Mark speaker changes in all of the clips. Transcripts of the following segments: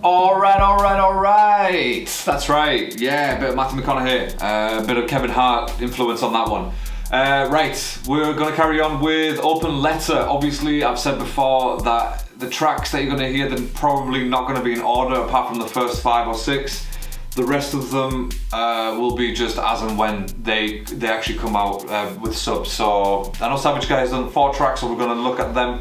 Speaker 1: Alright. That's right. Yeah, a bit of Matthew McConaughey, a bit of Kevin Hart influence on that one. Right, we're going to carry on with Open Letter. Obviously, I've said before that the tracks that you're going to hear, they're probably not going to be in order apart from the first 5 or 6. The rest of them will be just as and when they actually come out with subs. So I know Savage Guy has done 4 tracks, so we're going to look at them.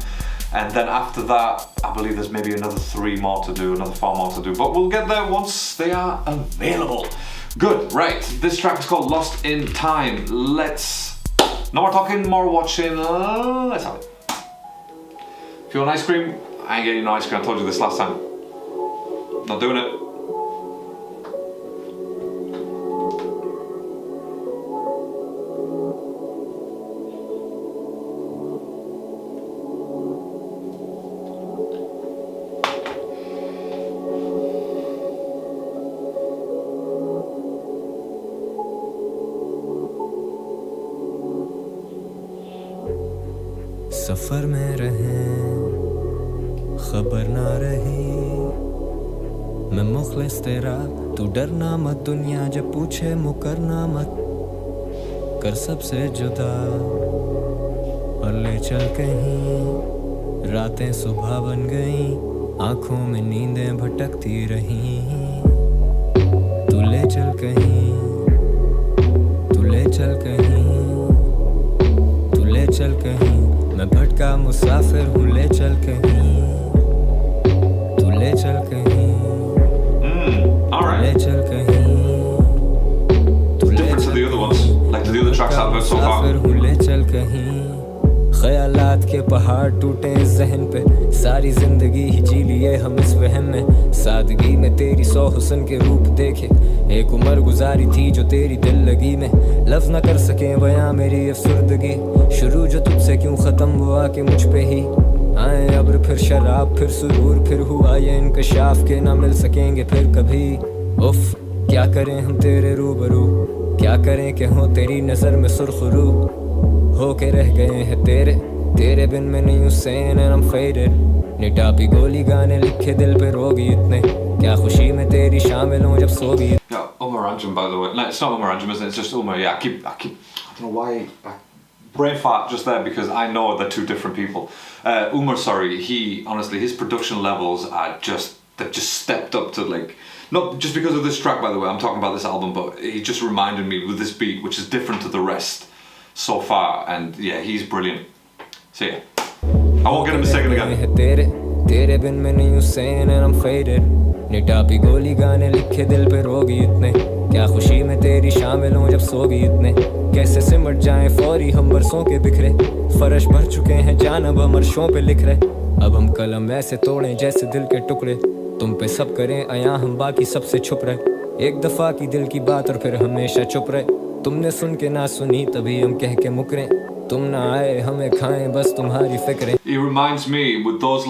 Speaker 1: And then after that, I believe there's maybe another 3 more to do, another 4 more to do. But we'll get there once they are available. Good, right. This track is called Lost in Time. No more talking, more watching. Let's have it. If you want ice cream, I ain't getting no ice cream. I told you this last time. Not doing it.
Speaker 2: सफर में रहे खबर ना रही मैं मुखलिस तेरा तू डरना मत दुनिया जब पूछे मुकरना मत कर सबसे जुदा और ले चल कहीं रातें सुबह बन गई आंखों में नींदें भटकती रहीं तू ले चल कहीं तू ले चल कहीं तू ले चल कहीं मैं भटका मुसाफिर हूँ ले चल कहीं तू ले चल कहीं ले चल कहीं तू ले चल मुसाफिर हूँ ले चल कहीं ख्यालात के पहाड़ टूटे इस जहन पे सारी जिंदगी ही जी लिए हम इस वहम में सादगी में तेरी 100 हुस्न के रूप देखे एक उम्र गुजारी थी जो तेरी दिल लगी में लफ्ज न कर सके बयां मेरी अफसुर्दगी शुरू जो तुझसे क्यों खत्म हुआ कि मुझ पे ही आए अब्र फिर शराब फिर सुरूर फिर हुआ ये इंकशाफ के ना मिल सकेंगे फिर कभी उफ क्या करें हम तेरे रूबरू क्या करें कि हो तेरी नजर में सुर्खरू हो के रह गए हैं तेरे बिन में नहीं हुसैन and I'm faded निटापी गोली गाने लिखे दिल पे रोगी इतने क्या खुशी में तेरी शामिल हूँ जब सोगी
Speaker 1: Yeah, Talha Anjum, by the way. No, it's not Talha Anjum, is it? It's just Umar. Yeah, I don't know why. Brain fart just there because I know they're 2 different people. Umar, sorry, honestly, his production levels they've just stepped up to like, not just because of this track, by the way, I'm talking about this album, but he just reminded me with this beat, which is different to the rest so far, and yeah, he's brilliant. So yeah, I won't get him a second again.
Speaker 2: तेरे बिन में नहीं Hussain and I'm faded निटापी गोली गाने लिखे दिल पे रोगी इतने क्या खुशी में तेरी शामिल हूँ जब सोगी इतने कैसे सिमट जाएं फौरी हम बरसों के बिखरे फर्श भर चुके हैं जानब हम अर्शों पे लिख रहे अब हम कलम ऐसे तोड़ें जैसे दिल के टुकड़े तुम पे सब करें आया हम बाकी सबसे छुप रहे एक दफा की दिल की बात और फिर हमेशा चुप रहे तुमने सुन के ना सुनी तभी हम कह के मुकरे तुम ना आए हमें खाएं बस तुम्हारी फिक्रें.
Speaker 1: He reminds me with those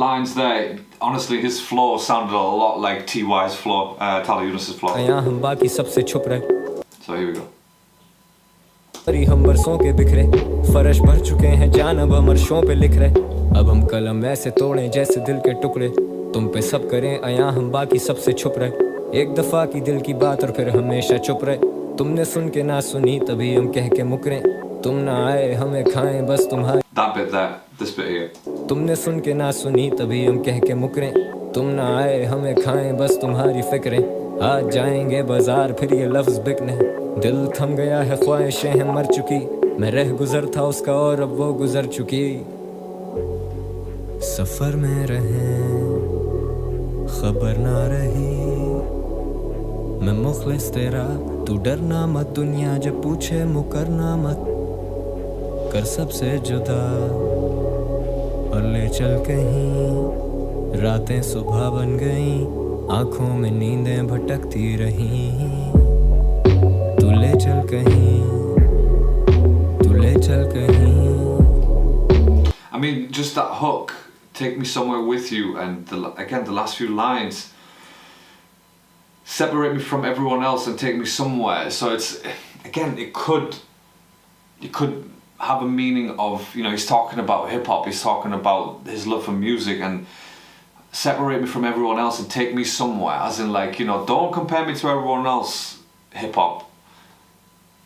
Speaker 1: lines there, honestly his flow sounded a lot like T.Y.'s flow, Talha Yunus's flow.
Speaker 2: आया हम बाकी सबसे छुप रहे.
Speaker 1: So here we go.
Speaker 2: हम बरसों के बिखरे फर्श भर चुके हैं जानब हम अर्शों पे लिख रहे अब हम कलम ऐसे तोड़ें जैसे दिल के टुकड़े तुम पे सब करें आया हम बाकी सबसे छुप रहे एक दफा की दिल की बात और फिर हमेशा चुप रहे तुमने सुन के ना सुनी तभी हम कह के मुकरे तुम ना आए हमें खाएं बस तुम्हारी
Speaker 1: That bit there, this bit here.
Speaker 2: तुमने सुन के ना सुनी तभी हम कह के मुकरे तुम ना आए हमें खाएं बस तुम्हारी फिक्रें आज जाएंगे बाजार फिर ये लफ्ज बिकने दिल थम गया है ख्वाहिशें हैं मर चुकी मैं रह गुजर था उसका और अब वो गुजर चुकी सफर में रहे खबर ना रही मैं मुखलिस तेरा तू डरना मत दुनिया जब पूछे मुकरना मत कर सबसे जुदा और ले चल कहीं रातें सुबह बन गई आंखों में नींदें भटकती रहीं तू ले चल कहीं तू ले चल कहीं.
Speaker 1: I mean, just that hook, take me somewhere with you, and again the last few lines, separate me from everyone else and take me somewhere. So it's, again, it could have a meaning of, you know, he's talking about hip hop, he's talking about his love for music, and separate me from everyone else and take me somewhere, as in like, you know, don't compare me to everyone else hip hop.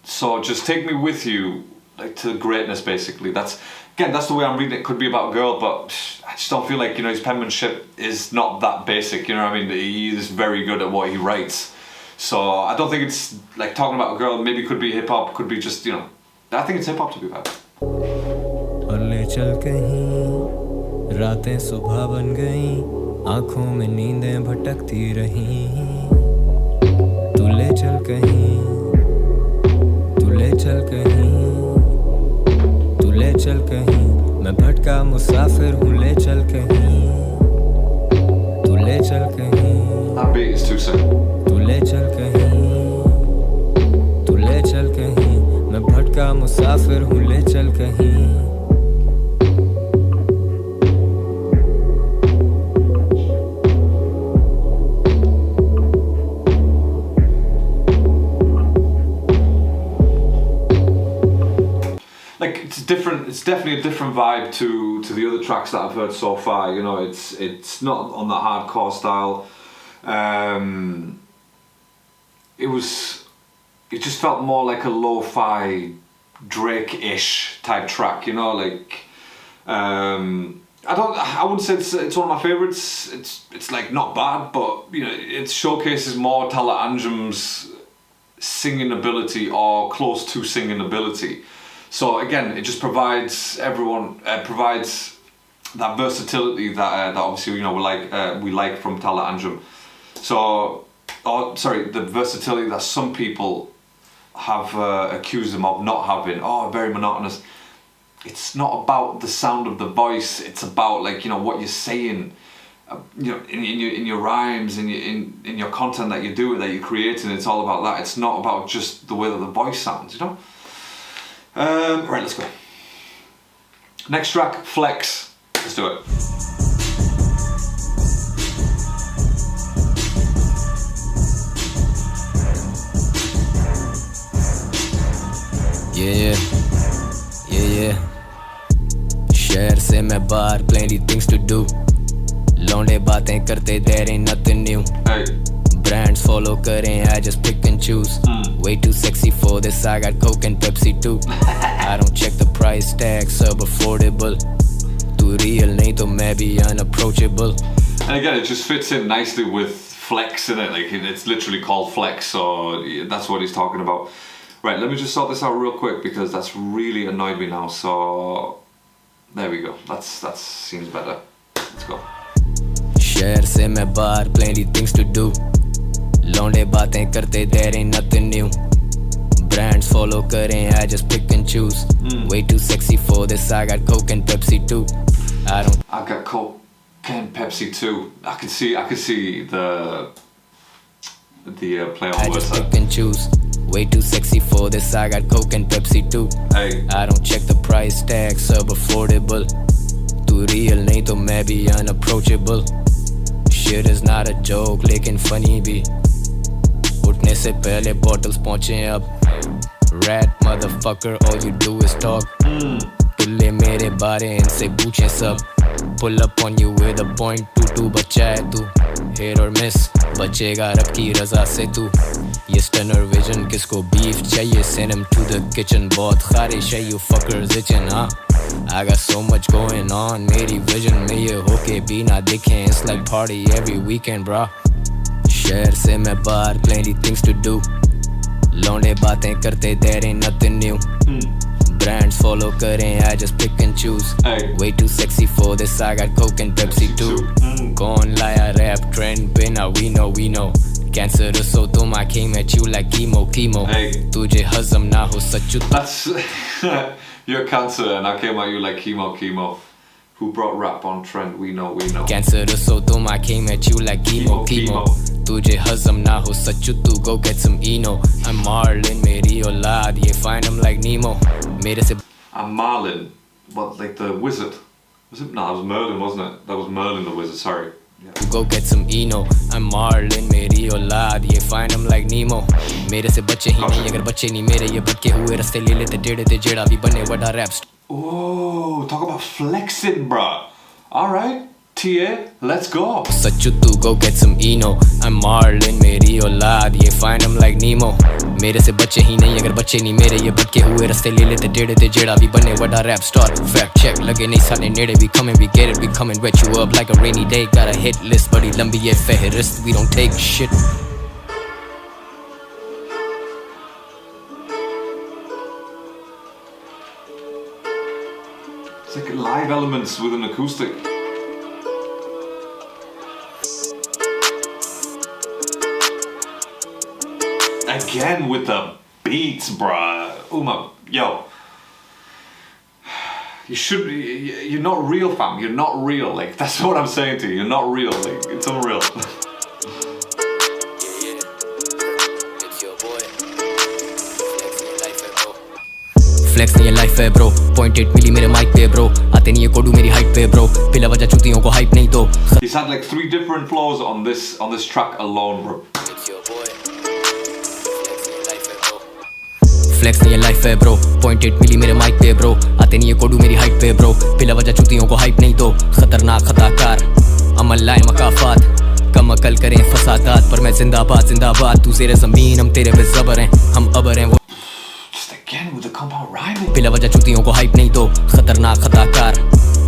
Speaker 1: So just take me with you, like, to greatness, basically. That's the way I'm reading it. Could be about a girl, but I just don't feel like, you know, his penmanship is not that basic, you know what I mean? He is very good at what he writes. So I don't think it's like talking about a girl. Maybe it could be hip hop, could be just, you know, I think it's hip hop to be fair.
Speaker 2: और ले चल कहीं रातें सुबह बन गईं आँखों में नींदें भटकती रहीं तू ले चल कहीं तू ले चल कहीं तू ले चल कहीं मैं भटका मुसाफिर हूँ ले चल कहीं तू ले चल कहीं
Speaker 1: That beat is too simple.
Speaker 2: तू ले चल कहीं तू ले चल कहीं मैं भटका मुसाफिर हूँ ले चल कहीं
Speaker 1: Like, it's different. It's definitely a different vibe to the other tracks that I've heard so far. You know, it's not on that hardcore style. It just felt more like a lo-fi Drake-ish type track. You know, like I wouldn't say it's one of my favorites. It's like not bad, but you know, it showcases more Talha Anjum's singing ability or close to singing ability. So again, it just provides everyone provides that versatility that obviously, you know, we like from Talha Anjum. So, the versatility that some people have accused him of not having. Oh, very monotonous. It's not about the sound of the voice. It's about, like, you know, what you're saying. You know, in your rhymes, in your content that you do, that you're creating. It's all about that. It's not about just the way that the voice sounds. You know. Right, let's go. Next track, Flex. Let's do it.
Speaker 2: Yeah. शहर से मैं बाहर, plenty things to do. लौंडे बातें करते, there ain't nothing new.
Speaker 1: Hey.
Speaker 2: Brands follow करें, I just pick and choose. Way too sexy for this, I got Coke and Pepsi too. I don't check the price tag, sub affordable. तू real नहीं तो मैं भी unapproachable.
Speaker 1: And again, it just fits in nicely with Flex, in it. Like, it's literally called Flex, so that's what he's talking about. Right, let me just sort this out real quick because that's really annoyed me now. So there we go. That seems better. Let's go.
Speaker 2: शहर से मैं बाहर, plenty things to do. लौंडे बातें करते, there ain't nothing new. Brands follow करें, I just pick and choose. Way too sexy for this, I got Coke and Pepsi too. I
Speaker 1: got Coke and Pepsi too. I could see the play on
Speaker 2: I
Speaker 1: words.
Speaker 2: just pick and choose. Way too sexy for this, I got Coke and Pepsi too.
Speaker 1: Hey.
Speaker 2: I don't check the price tag, sub affordable. तू real नहीं तो मैं भी unapproachable. Shit is not a joke, लेकिन funny भी. उठने से पहले bottles पहुंचे अब. Rat motherfucker, all you do is talk. पिल्ले मेरे बारे इनसे पूछें सब. Pull up on you with a .22 बच्चा है तू. Hit or miss, बचेगा रब की रजा से तू. ये stunner vision किसको beef चाहिए, send him to the kitchen. बहुत खारिश है you fuckers itching, huh? I got so much going on, मेरी vision में ये होके भी ना दिखें. It's like party every weekend, bro. शहर से मैं बाहर, plenty things to do. लौंडे बातें करते, there ain't nothing new. Brands follow करें, I just pick and choose.
Speaker 1: Hey.
Speaker 2: Way too sexy for this, I got Coke and Pepsi too. कौन लाया rap trend पे ना we know. Cancerous so तुम, I came at you like chemo.
Speaker 1: Hey.
Speaker 2: तुझे हजम ना हो Sachchu.
Speaker 1: That's you're cancer and I came at you like chemo. Who brought rap on trend? We know.
Speaker 2: Cancerous so तुम, I came at you like chemo. तुझे हजम ना हो सच्चू, तू go get some Eno. I'm Marlin, मेरी औलाद, ये find him like Nemo. मेरे से
Speaker 1: I'm Marlin, what, like the wizard? Was it? No, that was Merlin, wasn't it? That was Merlin the wizard, sorry. Yeah.
Speaker 2: Go get some Eno. I'm Marlin, मेरी औलाद, ये find him like Nemo. मेरे से बच्चे ही नहीं, अगर बच्चे नहीं मेरे, ये भटके हुए रास्ते ले लेते टेढ़े ते जेड़ा भी बने vada raps.
Speaker 1: Oh, talk about flexing, bruh. Alright. TA, let's go.
Speaker 2: Sachutu, go get some Eno. I'm Marlin, meri aulad, ye find him like Nemo. मेरे से बच्चे ही नहीं अगर बच्चे नहीं मेरे ये बटके हुए रास्ते ले लेते टेढ़े ते जेड़ा भी बने vada rap star. Fact check लगे नहीं साले नेड़े we coming we get it we coming wet you up like a rainy day. Got a hit list बड़ी लंबी ये फहरिस्त we don't take shit.
Speaker 1: It's like live elements with an acoustic. Again with the beats, bruh. Uma, yo. You're not real, fam. You're not real. Like, that's what I'm saying to you. You're not real. Like, it's unreal.
Speaker 2: Flex नहीं है life है bro. Point 8 मिली मेरे mic पे bro. आते नहीं है कोडू मेरी height पे bro. बिला वजह चुतियों को hype नहीं तो.
Speaker 1: He's had like 3 different flows on this track alone, bro.
Speaker 2: Flex नहीं है life है bro. Point 8 मिली मेरे mic पे bro. आते नहीं है कोडू मेरी height पे bro. बिला वजह चुतियों को hype नहीं तो. खतरनाक खताकार. अमल लाए मकाफात. कम अकल करें फसादात पर मैं जिंदाबाद जिंदाबाद. तू ज़ेरे ज़मीन हम तेरे पे ज़बर हैं. हम अबर हैं.
Speaker 1: Again with the compound rhyming.
Speaker 2: बिला वजह चुतियों को hype नहीं तो. खतरनाक खताकार.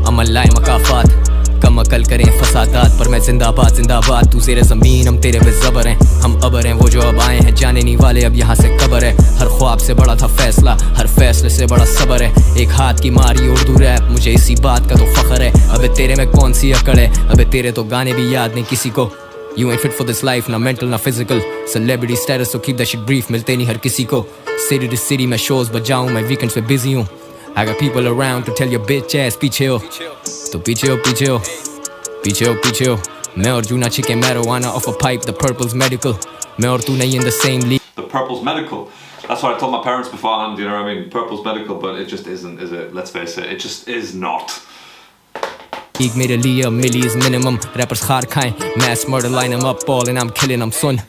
Speaker 2: अमल लाए मकाफात. कम अकल करें फसादात पर मैं जिंदाबाद जिंदाबाद. तू ज़ेरे ज़मीन हम तेरे पे ज़बर हैं. हम अबर हैं वो जो अब आए हैं जाने नहीं वाले अब यहाँ से कबर है. हर ख्वाब से बड़ा था फैसला हर फैसले से बड़ा सबर है. एक हाथ की मारी उर्दू रैप मुझे इसी बात का तो फख्र है. अबे तेरे में कौन सी अकड़ है. अबे तेरे तो गाने भी याद नहीं किसी को. You ain't fit for this life, ना mental ना physical. Celebrity status so keep that shit brief. मिलते नहीं हर किसी को. City to city मैं shows बजाऊं मैं weekends पे busy हूँ. I got people around to tell your bitch ass पीछे हो. तो पीछे हो पीछे हो पीछे हो पीछे हो. मैं और जूना chicken marijuana off a pipe. The purple's medical. मैं और तू नहीं in the same league.
Speaker 1: The purple's medical. That's what I told my parents beforehand, you know what I mean? Purple's medical, but it just isn't, is it? Let's face it, it just is not.
Speaker 2: मेरे लिए मिली is minimum. Rappers खार खाएं mass murder line them up all and I'm killing them son.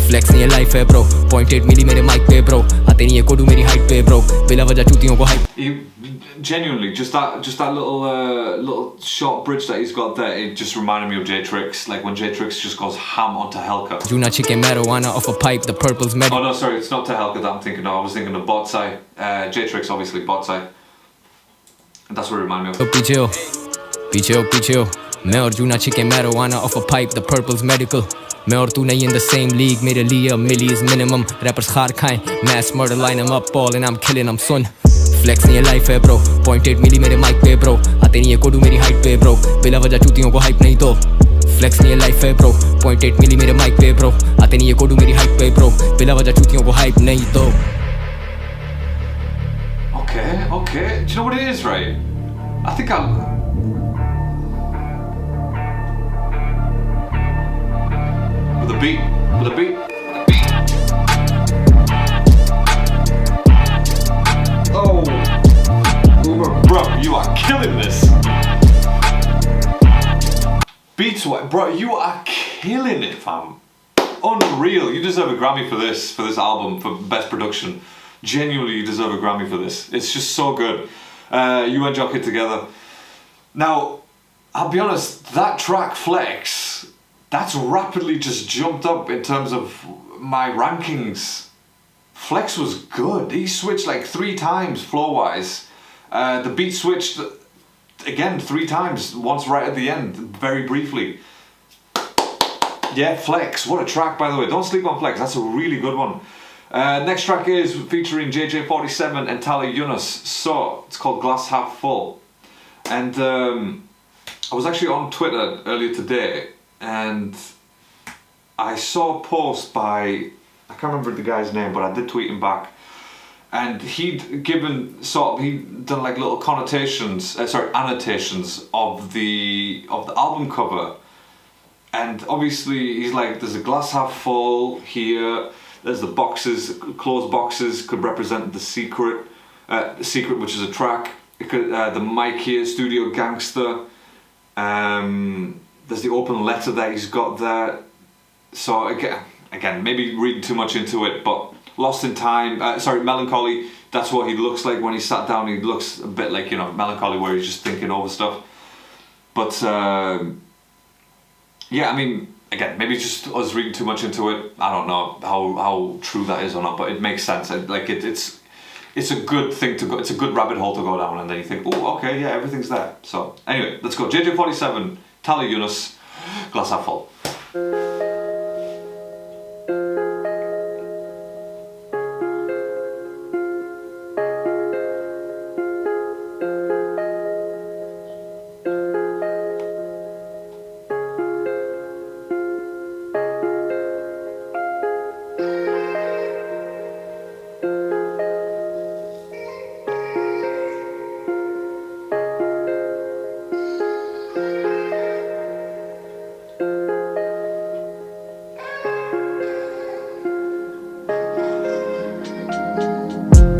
Speaker 2: Flex नहीं है life है bro. Point 8 मिली मेरे mic पे bro. आते नहीं है कोडू मेरी height पे bro. बिला वजह चुतियों को hype.
Speaker 1: Genuinely, just that little short bridge that he's got there, it just reminded me of J-Trix. Like when J-Trix just goes ham onto Helka.
Speaker 2: Juna chicken marijuana off a pipe. The purple's medical.
Speaker 1: Oh no, sorry, it's not to Helka that I'm thinking of. I was thinking of Botsai. J-Trix obviously Botsai. And that's what it reminded me of.
Speaker 2: पीछे हो पीछे हो पीछे हो. मैं और जूना chicken marijuana off a pipe. The purple's medical. मैं और तू नहीं in the same league. मेरे लिए milli is minimum. Rappers खार खाएं mass murder line them up all and I'm killing them son. Flex नहीं है life है bro. Point 8 मिली मेरे mic पे bro. आते नहीं है कोडू मेरी height पे bro. बिला वजह चुतियों को hype नहीं तो. Flex नहीं है life है bro. Point 8 मिली मेरे mic पे bro. आते नहीं है कोडू मेरी height पे bro. बिला वजह चुतियों को hype नहीं तो.
Speaker 1: Okay. Do you know what it is, right? I think I'll... With a beat. Oh, bro, you are killing this. Beats, bro, you are killing it, fam. Unreal. You deserve a Grammy for this album, for best production. Genuinely, you deserve a Grammy for this. It's just so good. You and Jock it together. Now, I'll be honest, that track Flex, that's rapidly just jumped up in terms of my rankings. Flex was good. He switched like 3 times flow-wise. The beat switched again 3 times, once right at the end, very briefly. Yeah, Flex, what a track by the way. Don't sleep on Flex, that's a really good one. Next track is featuring JJ47 and Talha Anjum. So, it's called Glass Half Full. And I was actually on Twitter earlier today and I saw a post by, I can't remember the guy's name, but I did tweet him back. And he'd done like little annotations of the album cover. And obviously he's like, there's a glass half full here. There's the boxes, closed boxes could represent the secret, which is a track. It could, the mic here, Studio Gangster. There's the open letter that he's got there. So again, maybe reading too much into it, but Lost in Time, Melancholy, that's what he looks like when he sat down. He looks a bit like, you know, Melancholy, where he's just thinking over stuff. But Yeah, I mean, again, maybe it's just us reading too much into it. I don't know how true that is or not, but it makes sense. It's a good thing to go. It's a good rabbit hole to go down, and then you think, oh, okay, yeah, everything's there. So anyway, let's go. JJ47, Talha Yunus, Glass Half Full.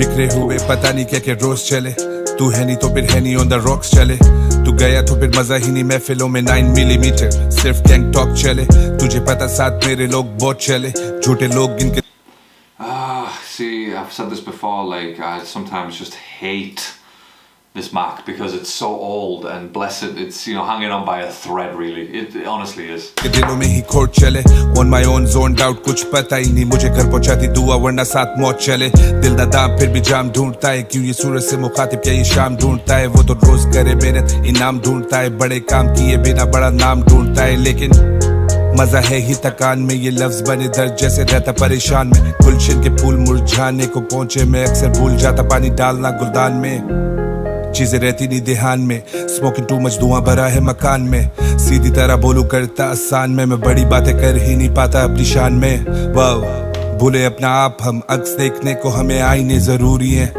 Speaker 3: बिखरे हुए पता नहीं क्या क्या रोज चले तू है नहीं तो फिर है नहीं ऑन द रॉक्स चले तू गया तो फिर मजा ही नहीं महफिलों में 9 मिलीमीटर सिर्फ गैंग टॉक चले तुझे पता साथ मेरे लोग बहुत चले झूठे लोग गिनके
Speaker 1: See, I've said this before, like I sometimes just hate this Mac because it's so old and blessed, it's, you know, hanging on by a thread really. It honestly is.
Speaker 3: दिलों में ही खोट चले on my own zoned out कुछ पता ही नहीं मुझे घर पहुंचाती दुआ वरना साथ मौत चले दिल दा दाम फिर भी जाम ढूंढता है क्यों ये सूरज से मुखातिब क्या ये शाम ढूंढता है वो तो रोज करे मेहनत इनाम ढूंढता है बड़े काम किए बिना बड़ा नाम ढूंढता है लेकिन मजा है ही थकान में ये लफ्ज बने दर्द जैसे रहता परेशान में गुलशन के फूल मुरझाने को पहुंचे मैं अक्सर भूल जाता पानी डालना गुलदान में चीजें रहती नहीं ध्यान में स्मोकिंग टू मच धुआं भरा है मकान में सीधी तरह बोलू करता आसान में मैं बड़ी बातें कर ही नहीं पाता अपनी शान में वाह भूले अपना आप हम अक्स देखने को हमें आईने जरूरी है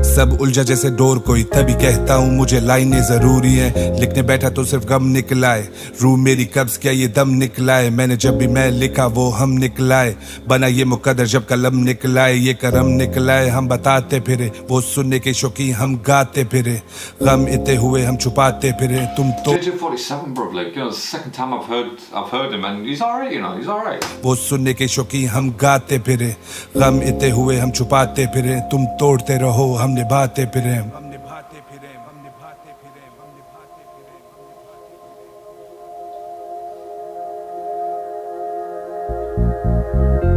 Speaker 3: सब उलझा जैसे डोर कोई तभी कहता हूँ मुझे लाइनें जरूरी है लिखने बैठा तो सिर्फ गम निकलाए रूह मेरी कब्ज क्या ये दम निकलाए मैंने जब भी मैं लिखा वो हम निकलाए बना ये मुकद्दर जब कलम निकलाए ये करम निकलाए हम बताते फिरे वो सुनने के शौकीन हम गाते फिरे गम इतने हुए हम छुपाते फिरे तुम तो
Speaker 1: JJ47, bro, like, you know, it's the second time I've heard him and he's alright, you know, he's alright.
Speaker 3: वो सुनने के शौकीन हम गाते फिरे गम इतने हुए हम छुपाते फिरे तुम तोड़ते रहो हम निभाते फिरे हम निभाते फिरे हम निभाते फिरे हम निभाते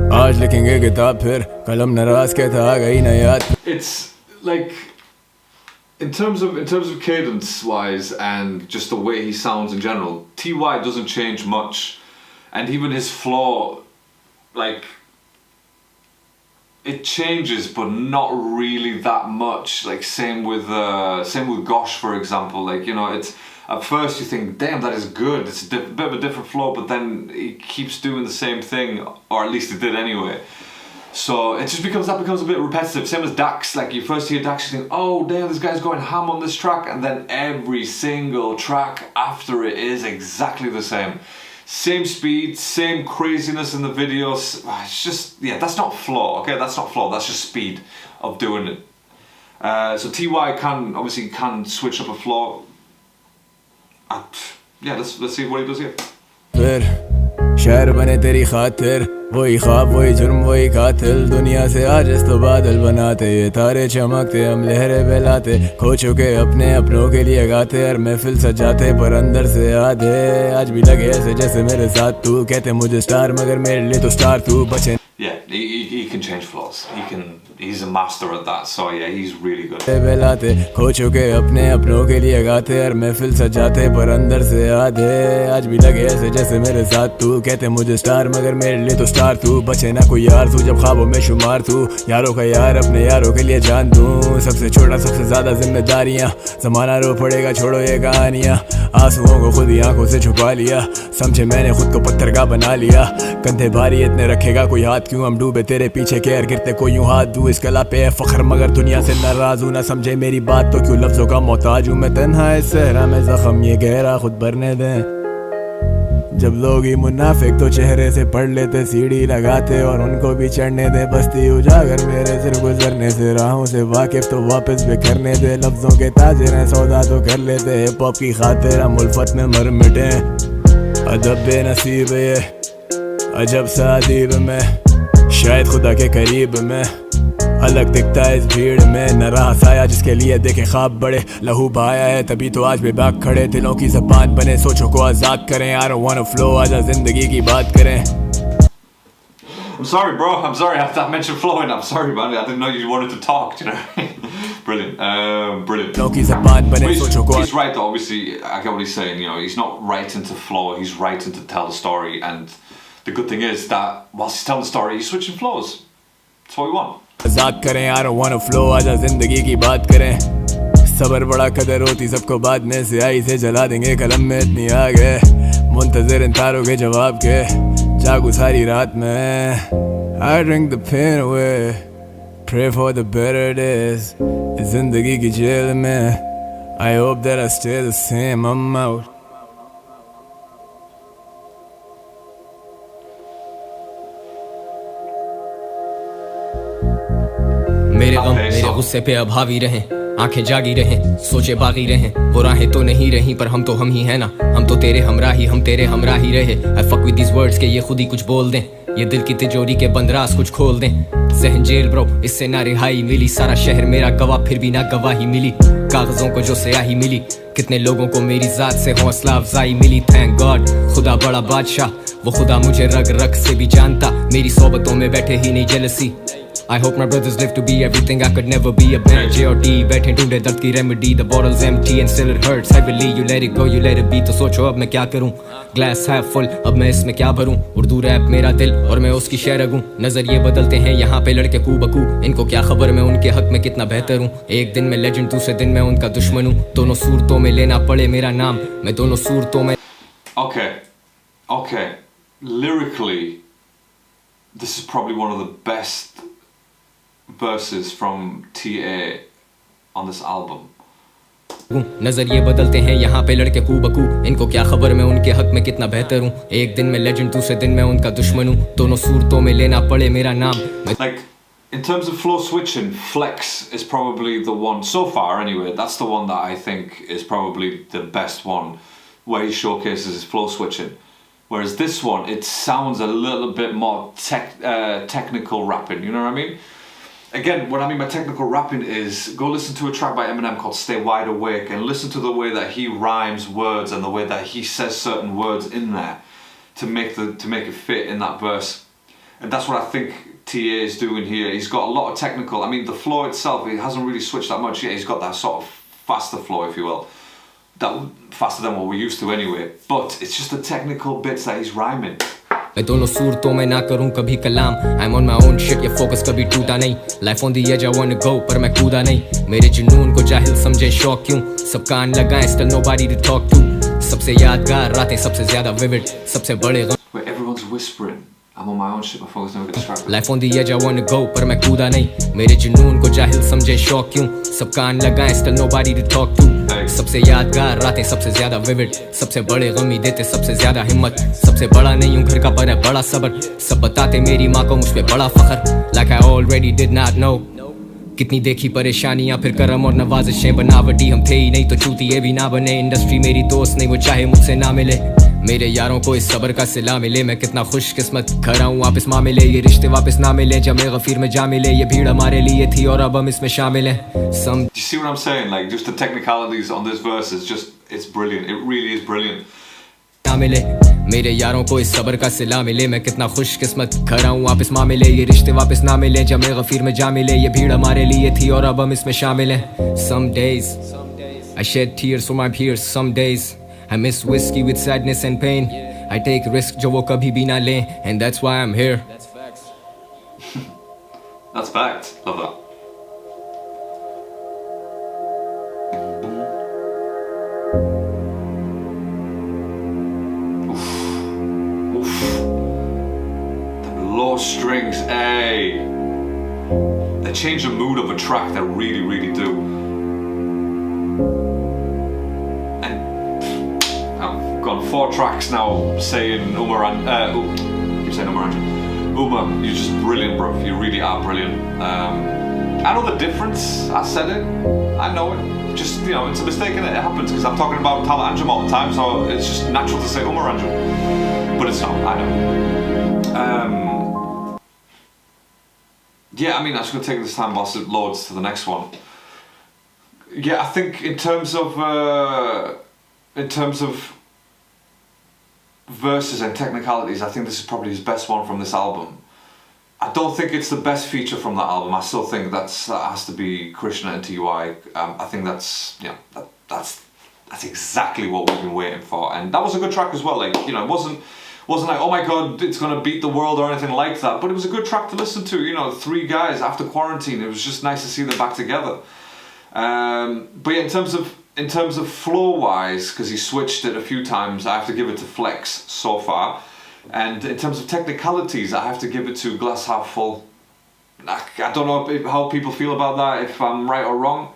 Speaker 3: फिरे
Speaker 2: आज लिखेंगे किताब फिर कलम नाराज कहता आ गई ना याद
Speaker 1: It's like in terms of cadence wise and just the way he sounds in general, TY doesn't change much, and even his flow, like, it changes but not really that much. Like same with Gosh, for example. Like, you know, it's at first you think, damn, that is good, it's a bit of a different flow, but then he keeps doing the same thing, or at least it did anyway. So it just becomes a bit repetitive. Same as Dax. Like you first hear Dax, you think, oh damn, this guy's going ham on this track, and then every single track after it is exactly the same. Same speed, same craziness in the videos. It's just, yeah, that's not flow, okay? That's not flow, that's just speed of doing it. So TY can switch up a flow. Yeah, let's see what he does here.
Speaker 2: फिर शहर बने तेरी खातिर वही ख्वाब वही जुर्म वही कातिल दुनिया से आज इस तो बादल बनाते ये तारे चमकते हम लहरें बहलाते खो चुके अपने अपनों के लिए गाते और महफिल सजाते पर अंदर से आधे आज भी लगे ऐसे जैसे मेरे साथ तू कहते मुझे स्टार मगर मेरे लिए तो स्टार तू बचे
Speaker 1: Yeah, he can change flows. He's a master at that. So yeah, he's really good.
Speaker 2: बहलाते खो चुके अपने अपनों के लिए गाते और महफिल सजाते पर अंदर से आधे आज भी लगे ऐसे जैसे मेरे साथ तू कहते मुझे स्टार मगर मेरे लिए तो स्टार तू बचे ना कोई यार तू जब ख्वाबों में शुमार तू यारों का यार अपने यारों के लिए जान दूं सबसे छोटा सबसे ज्यादा जिम्मेदारियां जमाना रो पड़ेगा छोड़ो ये कहानियां आंसुओं को खुद ही आंखों से छुपा लिया समझे मैंने खुद को पत्थर का बना लिया कंधे भारी इतने रखेगा कोई हाथ क्यों हम डूबे तेरे पीछे केयर गिरते कोई यूं हाथ दूं इस कला पे है फख्र मगर दुनिया से नाराज हूं ना समझे मेरी बात तो क्यों लफ्जों का मोहताज हूं मैं तन्हा इस सहरा में जख्म ये गहरा खुद भरने दें जब लोग ही मुनाफिक तो चेहरे से पढ़ लेते सीढ़ी लगाते और उनको भी चढ़ने दे बस्ती उजागर मेरे सिर गुजरने से राहों से वाकिफ तो वापस भी करने दे लफ्जों के ताजिर हैं सौदा तो कर लेते हिप हॉप की खातिर हम उल्फत में मर मिटे अदब बेनसीब ये अजब सा अदीब में शायद खुदा के करीब में अलग दिखता है इस भीड़ में, न रहा साया जिसके लिए देखे ख्वाब बड़े, लहू बहाया है तभी तो आज बेबाक खड़े, दिलों की ज़बान बने सोचों को आज़ाद करें, I don't wanna flow, आजा जिंदगी की बात करें.
Speaker 1: I'm sorry, bro. I'm sorry. I mentioned flowing. I'm sorry, man. I didn't know you wanted to talk. You know, brilliant, brilliant. He's right, though. Obviously, I get what he's saying. You know, he's not writing to flow. He's writing to tell the story. And the good thing is that whilst he's telling the story, he's switching flows. That's what we want.
Speaker 2: आज़ाद करें, I don't wanna flow, आजा जिंदगी की बात करें. सबर बड़ा कदर होती सबको बाद में, स्याही से जला देंगे कलम में इतनी आगे, मुंतज़िर इन तारों के जवाब के, जागू सारी रात में. I drink the pain away, pray for the better days. इस जिंदगी की जेल में, I hope that I stay the same. I'm out. मेरे गम मेरे गुस्से पे अब हावी रहें, आंखें जागी रहें, सोचे बागी रहें, वो राहें तो नहीं रही पर हम तो हम ही हैं ना, हम तो तेरे हमराही, हम तेरे हमराही रहे. I fuck with these words के ये खुद ही कुछ बोल दें, ये दिल की तिजोरी के बंद राज कुछ खोल दें. जहन जेल ब्रो, इससे ना रिहाई मिली, सारा शहर मेरा गवाह फिर भी ना गवाही मिली, कागजों को जो स्याही मिली, कितने लोगों को मेरी जात से हौसला अफजाई मिली. थैंक गॉड खुदा बड़ा बादशाह, वो खुदा मुझे रग रग से भी जानता, मेरी सोबतों में बैठे ही नहीं jealousy. I hope my brothers live to be everything I could never be. A band J.O.D. बैठे ढूंढे दर्द की remedy. The bottle's empty and still it hurts heavily. You let it go, you let it be. तो सोचो अब मैं क्या करूं, Glass half full, अब मैं इसमें क्या भरूं. उर्दू रैप मेरा दिल और मैं उसकी शेर हूं. नजरिए बदलते हैं यहाँ पे लड़के कू बकू, इनको क्या खबर मैं उनके हक में कितना बेहतर हूं. एक दिन मैं लेजेंड, दूसरे दिन मैं उनका दुश्मन हूं. दोनों सूरतों में लेना पड़े मेरा नाम, मैं दोनों सूरतों में.
Speaker 1: Okay. Lyrically, this is probably one of the best verses from TA on this album.
Speaker 2: नजरिए बदलते हैं यहाँ पे लड़के कू बकू, इनको क्या खबर मैं उनके हक में कितना बेहतर हूँ. एक दिन मैं लेजेंड, दूसरे दिन मैं उनका दुश्मन हूँ. दोनों सूरतों में लेना पड़े मेरा नाम.
Speaker 1: Like in terms of flow switching, Flex is probably the one so far. Anyway, that's the one that I think is probably the best one, where he showcases his flow switching. Whereas this one, it sounds a little bit more technical rapping. You know what I mean? Again, what I mean by technical rapping is go listen to a track by Eminem called Stay Wide Awake and listen to the way that he rhymes words and the way that he says certain words in there to make it fit in that verse. And that's what I think TA is doing here. He's got a lot of technical, I mean the flow itself, it hasn't really switched that much yet. He's got that sort of faster flow, if you will. That faster than what we're used to anyway. But it's just the technical bits that he's rhyming.
Speaker 2: मैं दोनों सूरतों में ना करूं कभी कलाम. I'm on my own shit, ये focus कभी टूटा नहीं. Life on the edge, I wanna go, पर मैं कूदा नहीं. मेरे जुनून को जाहिल समझे शौक क्यों, सब कान लगाएं, still nobody to talk to. सबसे यादगार रातें, सबसे ज़्यादा vivid, सबसे बड़े गम.
Speaker 1: Where everyone's whispering. I'm on my own shit, my focus never gets distracted.
Speaker 2: Life on the edge, I wanna go, पर मैं कूदा नहीं. मेरे जुनून को जाहिल समझे शौक क्यों, सब कान लगाएं, still nobody to talk to. सबसे यादगार रातें, सबसे ज्यादा विविड, सबसे बड़े गमी देते सबसे ज्यादा हिम्मत. सबसे बड़ा नहीं हूँ घर का पर है बड़ा सबर, सब बताते मेरी माँ को मुझ पे बड़ा फखर. Like I already did not know. कितनी देखी परेशानियां फिर करम और नवाजिशें, बनावटी हम थे ही नहीं तो चूतिए भी ना बने. इंडस्ट्री मेरी दोस्त नहीं, वो चाहे मुझसे ना मिले. मेरे यारों को इस सबर का सिला मिले, मैं कितना खुशकिस्मत घर आऊँ वापस मामिले. ये रिश्ते वापस ना मिले, जमे गफीर में जा मिले. ये भीड़ हमारे लिए थी और अब हम इसमें शामिल हैं.
Speaker 1: You see what I'm saying? Like just the technicalities on this verse is just, it's brilliant. It really is brilliant.
Speaker 2: ना मिले मेरे यारों को इस सबर का सिला मिले, मैं कितना खुशकिस्मत घर आऊँ वापस मामिले. ये रिश्ते वापस ना मिले, जमे गफीर में जा मिले. ये भीड़ हमारे लिए थी और अब हम इसमें शामिल हैं. Some days I shed tears for my peers. Some days I miss whiskey with sadness and pain. I take risk जो वो कभी भी ना लें, and that's why I'm here.
Speaker 1: That's facts. Love that. Oof. The low strings, hey. They change the mood of a track. They really, really do. Gone 4 tracks now saying Umar and keep saying Umar Anjum. Umar, you're just brilliant, bro. You really are brilliant. I know the difference. I said it. I know it. Just, you know, it's a mistake and it happens because I'm talking about Talha Anjum all the time, so it's just natural to say Umar Anjum. But it's not. I know. Yeah, I mean, I'm just going to take this time whilst it loads to the next one. Yeah, I think in terms of verses and technicalities, I think this is probably his best one from this album. I don't think it's the best feature from that album. I still think that has to be Krishna and TUI. I think that's exactly what we've been waiting for, and that was a good track as well. Like, you know, it wasn't like, oh my god, it's gonna beat the world or anything like that, but it was a good track to listen to. You know, three guys after quarantine, it was just nice to see them back together. But yeah, in terms of flow wise, because he switched it a few times, I have to give it to Flex so far. And in terms of technicalities, I have to give it to Glass Half Full. I don't know how people feel about that, if I'm right or wrong.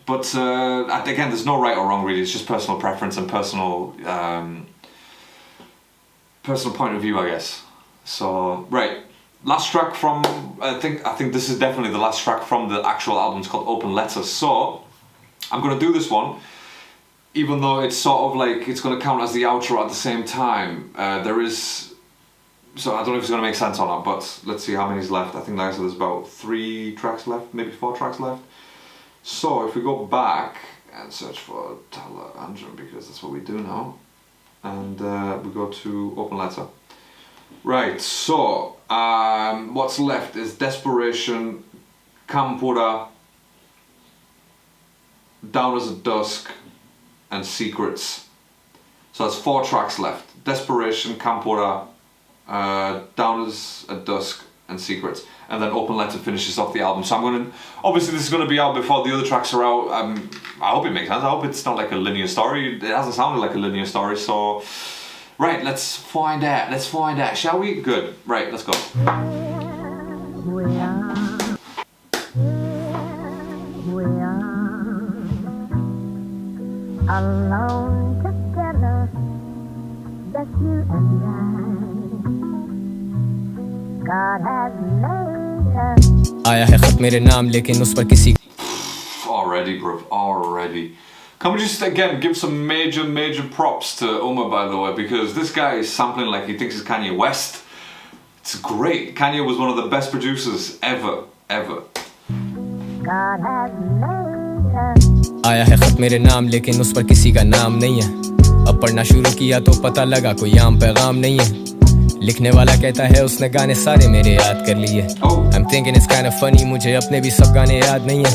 Speaker 1: But again, there's no right or wrong really. It's just personal preference and personal point of view, I guess. So right, last track from I think this is definitely the last track from the actual album. It's called Open Letter. So I'm gonna do this one, even though it's sort of like it's gonna count as the outro at the same time. So I don't know if it's gonna make sense or not, but let's see how many's left. I think like I said, there's about 3 tracks left, maybe 4 tracks left. So if we go back and search for Talha Anjum, because that's what we do now, and we go to Open Letter. Right, so what's left is Desperation, Kampura, Down as a Dusk, and Secrets. So that's 4 tracks left. Desperation, Kampura, Down as a Dusk, and Secrets. And then Open Letter finishes off the album. So I'm going to, obviously this is going to be out before the other tracks are out. I hope it makes sense. I hope it's not like a linear story. It hasn't sounded like a linear story, so... Right, let's find out, shall we? Good, right, let's go.
Speaker 4: We are alone together, just you and I. God has made us.
Speaker 2: आया है खत मेरे नाम लेकिन उस पर किसी
Speaker 1: Already, bro, already. Can we just again give some major props to Umar, by the way, because this guy is sampling like he thinks it's Kanye West. It's great. Kanye was one of the best producers ever.
Speaker 4: God has made us.
Speaker 2: आया है खत मेरे नाम लेकिन उस पर किसी का नाम नहीं है अब पढ़ना शुरू किया तो पता लगा कोई आम पैगाम नहीं है लिखने वाला कहता है उसने गाने सारे मेरे याद कर लिए I'm thinking it's kind of funny मुझे अपने भी सब गाने याद नहीं है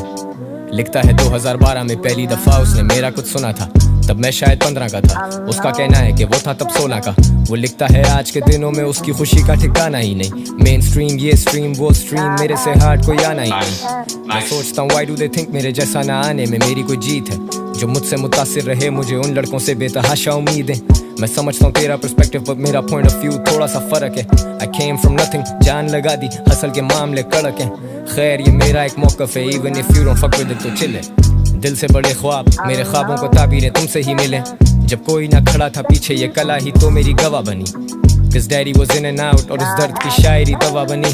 Speaker 2: लिखता है 2012 में पहली दफा उसने मेरा कुछ सुना था तब मैं शायद 15 का था उसका कहना है कि वो था तब 16 का वो लिखता है आज के दिनों में उसकी खुशी का ठिकाना ही नहीं मेन स्ट्रीम ये स्ट्रीम वो स्ट्रीम मेरे से हार्ड कोई आना ही नहीं मैं सोचता हूँ why do they think मेरे जैसा ना आने में मेरी कोई जीत है जो मुझसे मुतासिर रहे मुझे उन लड़कों से बेतहाशा उम्मीदें मैं समझता हूँ तेरा पर्सपेक्टिव पर मेरा पॉइंट ऑफ व्यू थोड़ा सा फर्क है I came from nothing जान लगा दी हसल के मामले कड़क हैं खैर ये मेरा एक मौक़िफ़ है even if you don't fuck with it तो chill है दिल से बड़े ख्वाब मेरे ख्वाबों को ताबीरें तुमसे ही मिले जब कोई ना खड़ा था पीछे ये कला ही तो मेरी गवाह बनी Cause daddy was in and out और उस दर्द की शायरी दवा बनी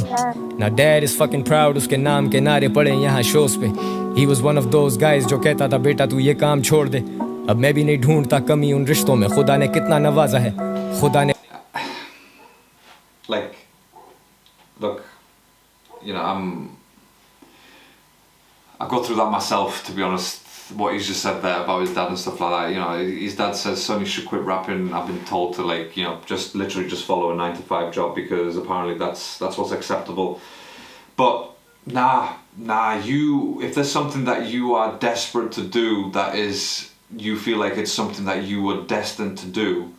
Speaker 2: Now dad is fucking proud उसके नाम के नारे पड़े यहाँ शोज़ पे He was one of those guys जो कहता था बेटा तू ये काम छोड़ दे अब मैं भी नहीं ढूंढता कमी उन रिश्तों में खुदा ने कितना नवाजा है खुदा ने
Speaker 1: Like, look, you know, I go through that myself, to be honest. What he's just said there about his dad and stuff like that. You know, his dad says, son, you should quit rapping. I've been told to, like, you know, just literally just follow a 9-to-5 job because apparently that's what's acceptable. But nah, if there's something that you are desperate to do, that is, you feel like it's something that you were destined to do,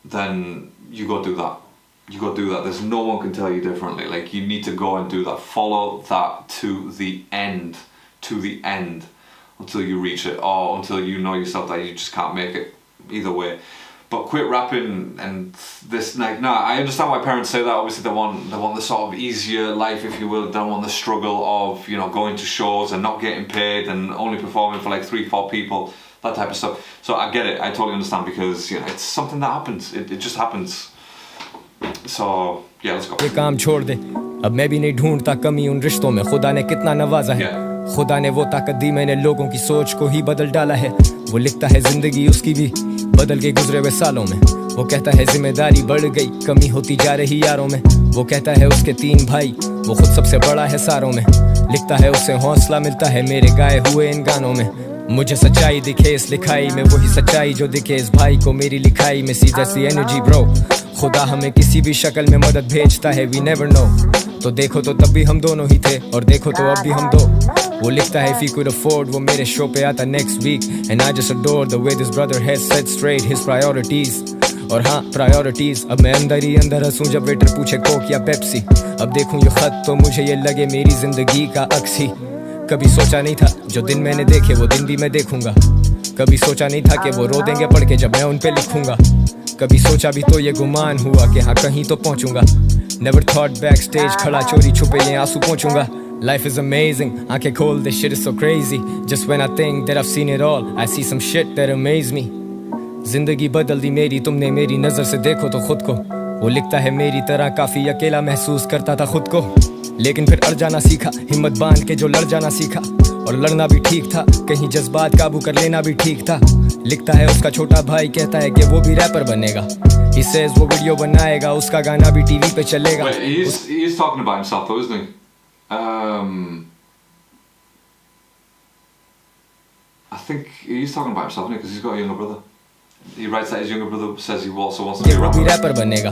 Speaker 1: then you go do that. You go do that. There's no one can tell you differently. Like, you need to go and do that. Follow that to the end, until you reach it, or until you know yourself that you just can't make it. Either way. But quit rapping and this, like, nah, I understand why parents say that. Obviously they want the sort of easier life, if you will. They don't want the struggle of, you know, going to shows and not getting paid and only performing for like 3-4 people, that type of stuff. So I get it, I totally understand, because, you know, it's something that happens. It just happens. So yeah, let's go.
Speaker 2: ये काम छोड़ दे अब मैं भी नहीं ढूंढता कमी उन रिश्तों में खुदा ने कितना नवाजा है खुदा ने वो ताकत दी मैंने लोगों की सोच को ही बदल डाला है वो लिखता है जिंदगी उसकी भी बदल के गुजरे हुए सालों में वो कहता है जिम्मेदारी बढ़ गई, कमी होती जा रही यारों में। वो कहता है उसके 3 भाई, वो खुद सबसे बड़ा है सारों में। लिखता है उसे हौसला मिलता है मेरे गाए हुए इन गानों में। मुझे सच्चाई दिखे इस लिखाई में, वही सच्चाई जो दिखे इस भाई को मेरी लिखाई में। See that's the energy bro, खुदा हमें किसी भी शक्ल में मदद भेजता है, वी नेवर नो। तो देखो तो तब भी हम दोनों ही थे, और देखो तो अब भी हम दो। वो लिखता है if he could afford, वो मेरे शो पे आता next week, and I just adore the way this brother has set straight his priorities. और हाँ प्रायोरिटीज, अब मैं अंदर ही अंदर हंसूं जब वेटर पूछे कोक या पेप्सी। अब देखूं ये खत तो मुझे ये लगे मेरी जिंदगी का अक्स ही। कभी सोचा नहीं था जो दिन मैंने देखे वो दिन भी मैं देखूंगा। कभी सोचा नहीं था कि वो रो देंगे पढ़ के जब मैं उन पे लिखूंगा। कभी सोचा भी तो ये गुमान हुआ कि हाँ कहीं तो पहुंचूंगा। Never thought backstage खड़ा चोरी छुपे ये आंसू पहुंचूंगा। Life is amazing, आंखें खोल this shit is so crazy. Just when I think that I've seen it all, I see some shit that amaze me. जिंदगी बदल दी मेरी तुमने मेरी नजर से देखो तो खुद को। वो लिखता है मेरी तरह काफी अकेला महसूस करता था खुद को, लेकिन फिर अड़ जाना सीखा, हिम्मत बांध के जो लड़ जाना सीखा। और लड़ना भी ठीक था, कहीं जज्बात काबू कर लेना भी ठीक था। लिखता है उसका छोटा भाई कहता है कि वो भी रैपर बनेगा। He says वो वीडियो बनाएगा, उसका गाना भी टीवी पे चलेगा।
Speaker 1: Wait, he's talking about himself though, isn't he? I think he's talking about himself, because he's got a younger brother. He writes that his younger brother says he also wants to be a
Speaker 2: वो भी wrapper बनेगा।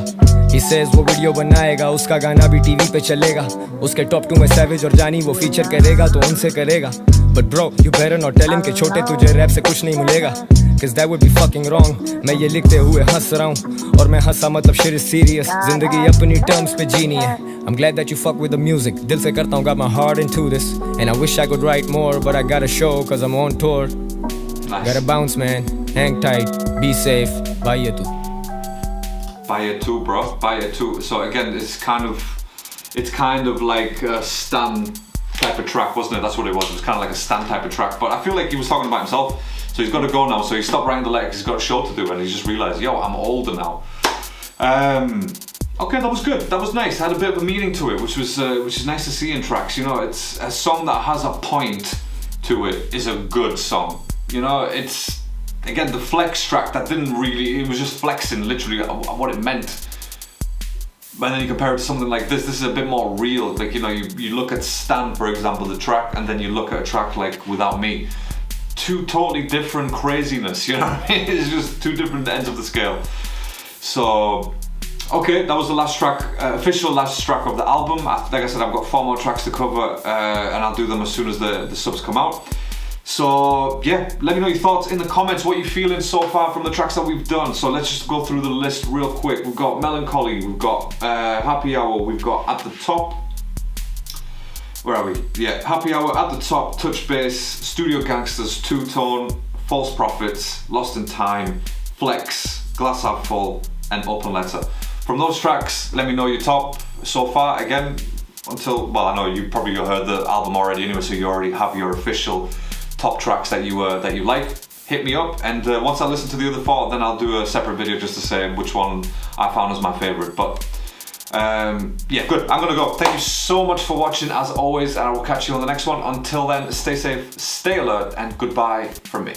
Speaker 2: He says वो video बनाएगा, उसका गाना भी TV पे चलेगा। उसके टॉप 2 में सैवेज और जानी वो फीचर करेगा तो उनसे करेगा। But bro, you better not tell him कि छोटे तुझे रैप से कुछ नहीं मिलेगा, cause that would be fucking wrong। मैं ये लिखते हुए हंस रहा हूँ, और मैं हंसा मतलब shit is serious। जिंदगी अपनी terms पे जीनी है। I'm glad that you fuck with the music, दिल से करता हूँ, got my heart into this, and I wish I could write more, but I got a show cause I'm on tour।
Speaker 1: Nice.
Speaker 2: Gotta bounce man, hang tight, be safe, buy it too।
Speaker 1: Buy it too, bro. Buy it too. So again, it's kind of like a Stan type of track, wasn't it? That's what it was. It was kind of like a Stan type of track. But I feel like he was talking about himself. So he's got to go now. So he stopped writing the letters. He's got a show to do, and he just realised, yo, I'm older now. Okay, that was good. That was nice. Had a bit of a meaning to it, which is nice to see in tracks. You know, it's a song that has a point to it. Is a good song. You know, it's again the flex track that didn't really. It was just flexing, literally what it meant. But then you compare it to something like this. This is a bit more real. Like, you know, you look at Stan, for example, the track, and then you look at a track like Without Me. Two totally different craziness. You know what I mean? It's just two different ends of the scale. So. Okay, that was the last track, official last track of the album. Like I said, I've got 4 more tracks to cover, and I'll do them as soon as the subs come out. So yeah, let me know your thoughts in the comments, what you're feeling so far from the tracks that we've done. So let's just go through the list real quick. We've got Melancholy, we've got Happy Hour, we've got At the Top. Where are we? Yeah, Happy Hour, At the Top, Touch Base, Studio Gangsters, Two Tone, False Prophets, Lost in Time, Flex, Glass Half Full, and Open Letter. From those tracks, let me know your top so far. Again, I know you probably heard the album already anyway, so you already have your official top tracks that you like. Hit me up, and once I listen to the other 4, then I'll do a separate video just to say which one I found as my favorite. But yeah, good. I'm gonna go. Thank you so much for watching as always, and I will catch you on the next one. Until then, stay safe, stay alert, and goodbye from me.